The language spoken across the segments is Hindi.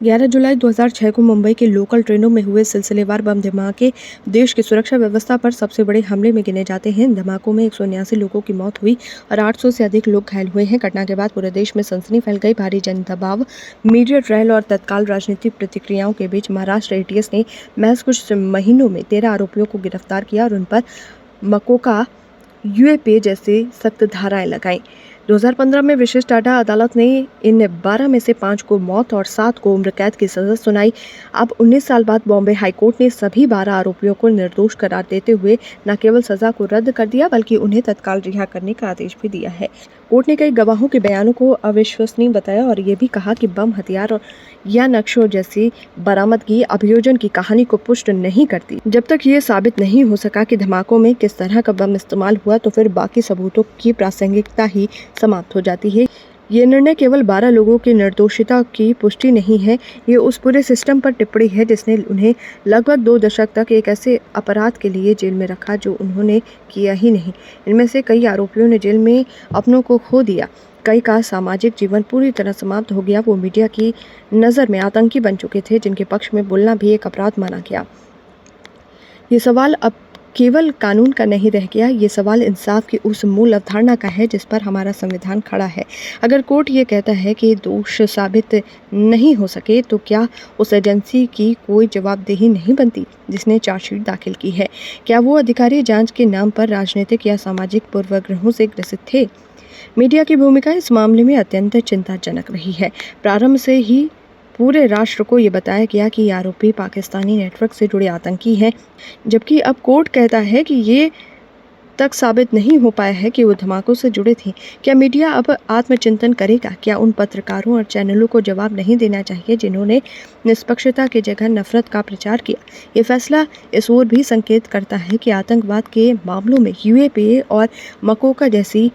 11 जुलाई 2006 को मुंबई के लोकल ट्रेनों में हुए सिलसिलेवार बम धमाके देश की सुरक्षा व्यवस्था पर सबसे बड़े हमले में गिने जाते हैं। इन धमाकों में 179 लोगों की मौत हुई और 800 से अधिक लोग घायल हुए हैं। घटना के बाद पूरे देश में सनसनी फैल गई। भारी जन दबाव, मीडिया ट्रायल और तत्काल राजनीतिक प्रतिक्रियाओं के बीच महाराष्ट्र एटीएस ने महज कुछ महीनों में 13 आरोपियों को गिरफ्तार किया और उन पर मकोका यूएपी जैसी सख्त धाराएं लगाईं। 2015 में विशेष टाडा अदालत ने इन 12 में से 5 को मौत और 7 को उम्र कैद की सजा सुनाई। अब 19 साल बाद बॉम्बे हाईकोर्ट ने सभी 12 आरोपियों को निर्दोष करार देते हुए न केवल सजा को रद्द कर दिया बल्कि उन्हें तत्काल रिहा करने का आदेश भी दिया है। कोर्ट ने कई गवाहों के बयानों को अविश्वसनीय बताया और ये भी कहा कि बम, हथियार या नक्शों जैसी बरामदगी अभियोजन की कहानी को पुष्ट नहीं करती। जब तक ये साबित नहीं हो सका कि धमाकों में किस तरह का बम इस्तेमाल हुआ तो फिर बाकी सबूतों की प्रासंगिकता ही समाप्त हो जाती है। ये निर्णय केवल 12 लोगों की निर्दोषिता की पुष्टि नहीं है, ये उस पूरे सिस्टम पर टिप्पणी है जिसने उन्हें लगभग 2 दशक तक एक ऐसे अपराध के लिए जेल में रखा जो उन्होंने किया ही नहीं। इनमें से कई आरोपियों ने जेल में अपनों को खो दिया, कई का सामाजिक जीवन पूरी तरह समाप्त हो गया। वो मीडिया की नज़र में आतंकी बन चुके थे जिनके पक्ष में बोलना भी एक अपराध माना गया। ये सवाल अब केवल कानून का नहीं रह गया, ये सवाल इंसाफ की उस मूल अवधारणा का है जिस पर हमारा संविधान खड़ा है। अगर कोर्ट ये कहता है कि दोष साबित नहीं हो सके तो क्या उस एजेंसी की कोई जवाबदेही नहीं बनती जिसने चार्जशीट दाखिल की है? क्या वो अधिकारी जांच के नाम पर राजनीतिक या सामाजिक पूर्वाग्रहों से ग्रसित थे? मीडिया की भूमिका इस मामले में अत्यंत चिंताजनक रही है। प्रारंभ से ही पूरे राष्ट्र को ये बताया गया कि ये आरोपी पाकिस्तानी नेटवर्क से जुड़े आतंकी हैं, जबकि अब कोर्ट कहता है कि ये तक साबित नहीं हो पाया है कि वो धमाकों से जुड़े थे। क्या मीडिया अब आत्मचिंतन करेगा? क्या उन पत्रकारों और चैनलों को जवाब नहीं देना चाहिए जिन्होंने निष्पक्षता की जगह नफरत का प्रचार किया? ये फैसला इस ओर भी संकेत करता है कि आतंकवाद के मामलों में यूएपीए और मकोका जैसी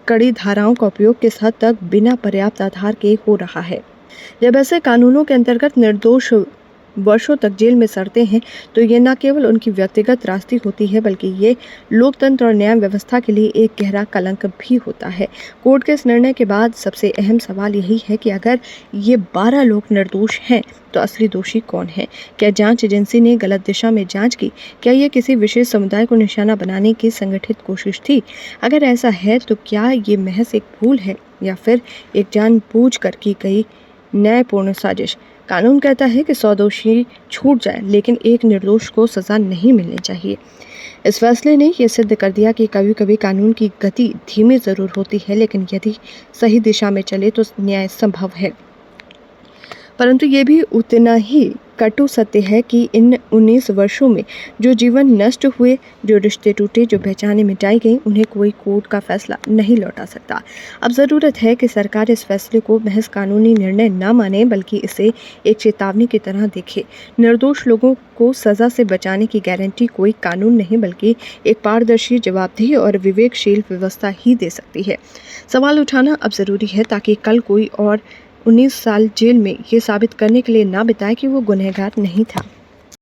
कड़ी धाराओं का उपयोग किस हद तक बिना पर्याप्त आधार के हो रहा है। जब ऐसे कानूनों के अंतर्गत निर्दोष वर्षों तक जेल में सड़ते हैं तो ये न केवल उनकी व्यक्तिगत त्रासदी होती है बल्कि ये लोकतंत्र और न्याय व्यवस्था के लिए एक गहरा कलंक भी होता है। कोर्ट के इस निर्णय के बाद सबसे अहम सवाल यही है कि अगर ये 12 लोग निर्दोष हैं तो असली दोषी कौन है? क्या जांच एजेंसी ने गलत दिशा में जांच की? क्या ये किसी विशेष समुदाय को निशाना बनाने की संगठित कोशिश थी? अगर ऐसा है तो क्या ये महज एक भूल है या फिर एक जानबूझकर की गई न्यायपूर्ण साजिश? कानून कहता है कि 100 दोषी छूट जाए लेकिन एक निर्दोष को सजा नहीं मिलनी चाहिए। इस फैसले ने यह सिद्ध कर दिया कि कभी कभी कानून की गति धीमी जरूर होती है लेकिन यदि सही दिशा में चले तो न्याय संभव है। परंतु ये भी उतना ही कटु सत्य है कि इन 19 वर्षों में जो जीवन नष्ट हुए, जो रिश्ते टूटे, जो पहचानें मिटाई गई, उन्हें कोई कोर्ट का फैसला नहीं लौटा सकता। अब ज़रूरत है कि सरकार इस फैसले को महज कानूनी निर्णय न माने बल्कि इसे एक चेतावनी की तरह देखे। निर्दोष लोगों को सज़ा से बचाने की गारंटी कोई कानून नहीं बल्कि एक पारदर्शी, जवाबदेही और विवेकशील व्यवस्था ही दे सकती है। सवाल उठाना अब ज़रूरी है ताकि कल कोई और 19 साल जेल में ये साबित करने के लिए ना बिताए कि वो गुनहगार नहीं था।